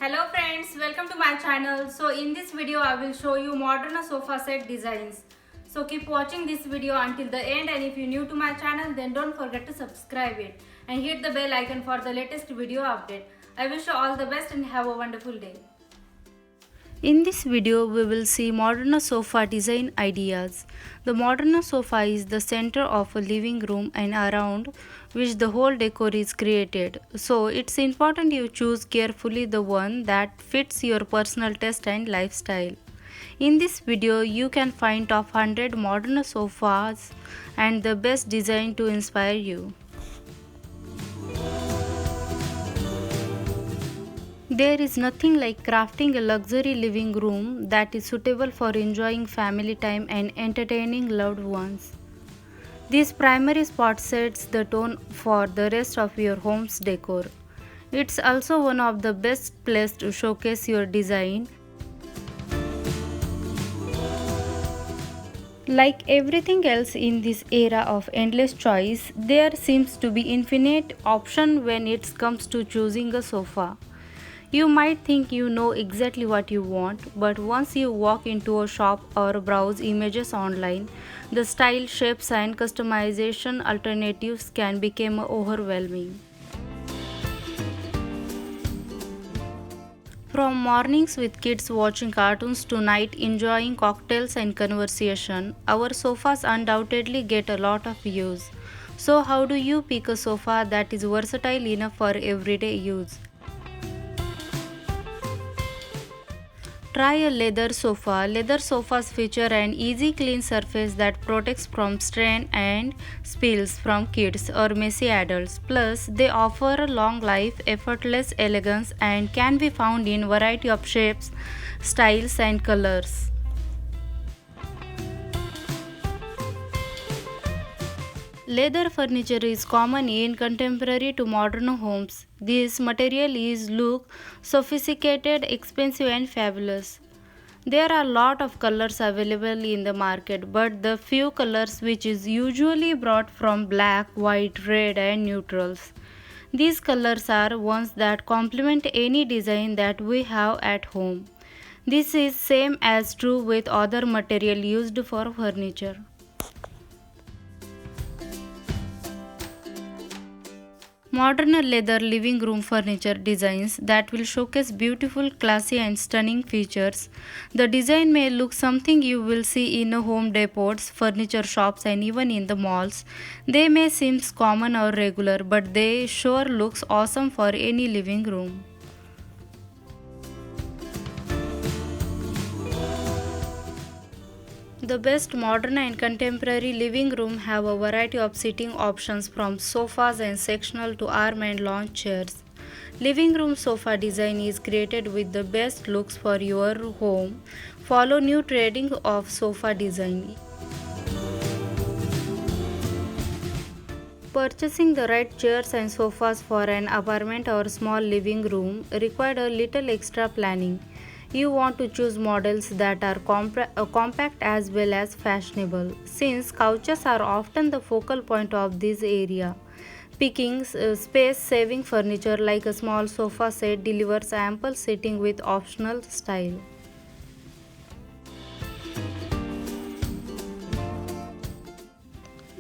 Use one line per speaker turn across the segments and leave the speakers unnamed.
Hello friends, welcome to my channel. So in this video I will show you modern sofa set designs. So keep watching this video until the end, and if you're new to my channel then don't forget to subscribe it and hit the bell icon for the latest video update. I wish you all the best and have a wonderful day.
In this video, we will see modern sofa design ideas. The modern sofa is the center of a living room and around which the whole decor is created. So, it's important you choose carefully the one that fits your personal taste and lifestyle. In this video, you can find top 100 modern sofas and the best design to inspire you. There is nothing like crafting a luxury living room that is suitable for enjoying family time and entertaining loved ones. This primary spot sets the tone for the rest of your home's decor. It's also one of the best places to showcase your design. Like everything else in this era of endless choice, there seems to be infinite option when it comes to choosing a sofa. You might think you know exactly what you want, but once you walk into a shop or browse images online, the style, shapes, and customization alternatives can become overwhelming. From mornings with kids watching cartoons to night enjoying cocktails and conversation, our sofas undoubtedly get a lot of use. So, how do you pick a sofa that is versatile enough for everyday use? Try a leather sofa. Leather sofas feature an easy clean surface that protects from strain and spills from kids or messy adults. Plus, they offer a long life, effortless elegance, and can be found in variety of shapes, styles, and colors. Leather furniture is common in contemporary to modern homes. This material is look sophisticated, expensive and fabulous. There are a lot of colors available in the market, but the few colors which is usually brought from black, white, red and neutrals. These colors are ones that complement any design that we have at home. This is same as true with other material used for furniture. Modern leather living room furniture designs that will showcase beautiful, classy, and stunning features. The design may look something you will see in a home depots, furniture shops, and even in the malls. They may seem common or regular, but they sure looks awesome for any living room. The best modern and contemporary living room have a variety of seating options from sofas and sectional to arm and lounge chairs. Living room sofa design is created with the best looks for your home. Follow new trending of sofa design. Purchasing the right chairs and sofas for an apartment or small living room required a little extra planning. You want to choose models that are compact as well as fashionable, since couches are often the focal point of this area. Picking space saving furniture like a small sofa set delivers ample seating with optional style.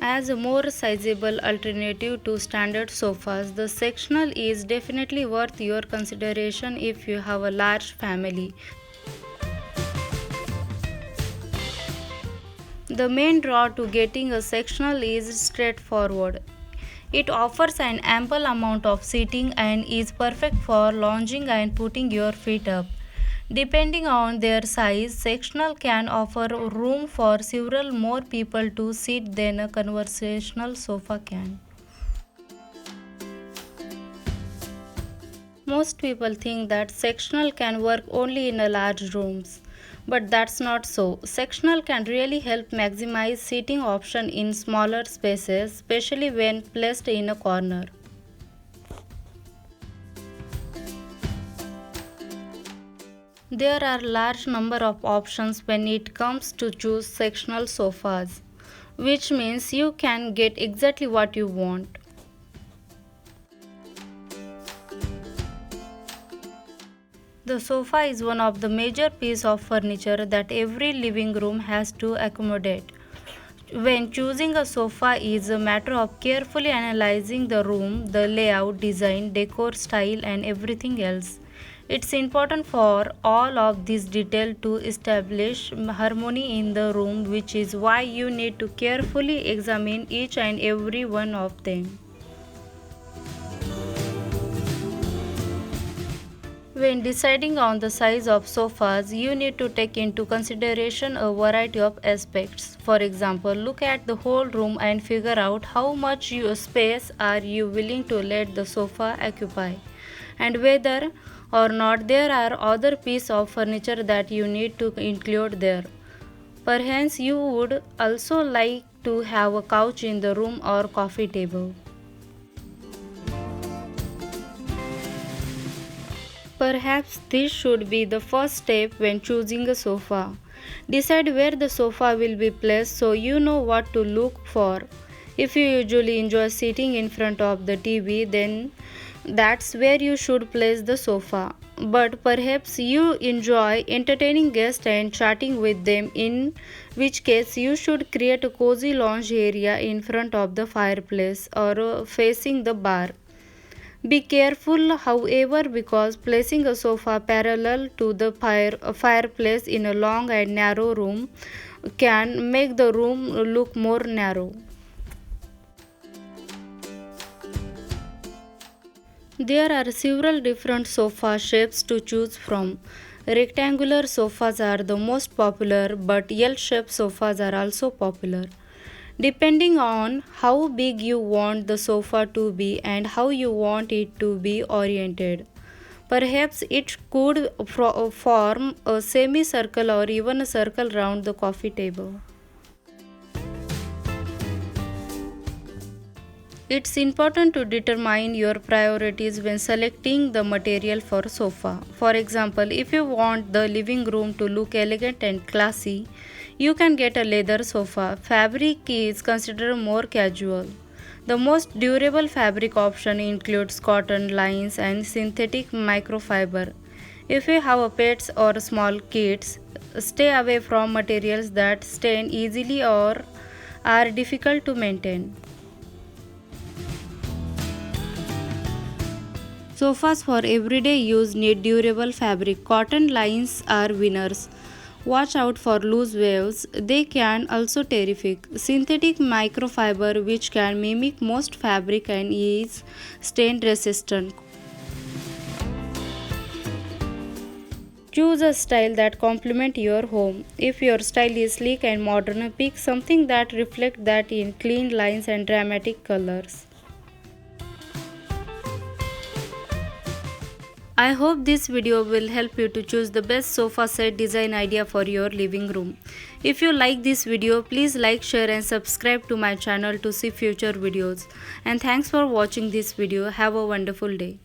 As a more sizable alternative to standard sofas, the sectional is definitely worth your consideration if you have a large family. The main draw to getting a sectional is straightforward. It offers an ample amount of seating and is perfect for lounging and putting your feet up. Depending on their size, sectional can offer room for several more people to sit than a conversational sofa can. Most people think that sectional can work only in a large rooms, but that's not so. Sectional can really help maximize seating option in smaller spaces, especially when placed in a corner. There are large number of options when it comes to choose sectional sofas, which means you can get exactly what you want. The sofa is one of the major pieces of furniture that every living room has to accommodate. When choosing a sofa is a matter of carefully analyzing the room, the layout, design, decor, style and everything else. It's important for all of these details to establish harmony in the room, which is why you need to carefully examine each and every one of them. When deciding on the size of sofas, you need to take into consideration a variety of aspects. For example, look at the whole room and figure out how much space are you willing to let the sofa occupy, and whether or not there are other pieces of furniture that you need to include there. Perhaps you would also like to have a couch in the room or coffee table. Perhaps this should be the first step when choosing a sofa. Decide where the sofa will be placed so you know what to look for. If you usually enjoy sitting in front of the TV, then that's where you should place the sofa. But perhaps you enjoy entertaining guests and chatting with them, in which case you should create a cozy lounge area in front of the fireplace or facing the bar. Be careful, however, because placing a sofa parallel to the fireplace in a long and narrow room can make the room look more narrow. There are several different sofa shapes to choose from. Rectangular sofas are the most popular, but L-shaped sofas are also popular. Depending on how big you want the sofa to be and how you want it to be oriented. Perhaps it could form a semicircle or even a circle round the coffee table. It's important to determine your priorities when selecting the material for sofa. For example, if you want the living room to look elegant and classy, you can get a leather sofa. Fabric is considered more casual. The most durable fabric option includes cotton, lines, and synthetic microfiber. If you have pets or small kids, stay away from materials that stain easily or are difficult to maintain. Sofas for everyday use need durable fabric. Cotton lines are winners. Watch out for loose waves, they can also terrific. Synthetic microfiber, which can mimic most fabric and is stain resistant. Choose a style that complements your home. If your style is sleek and modern, pick something that reflects that in clean lines and dramatic colors. I hope this video will help you to choose the best sofa set design idea for your living room. If you like this video, please like, share and subscribe to my channel to see future videos. And thanks for watching this video. Have a wonderful day.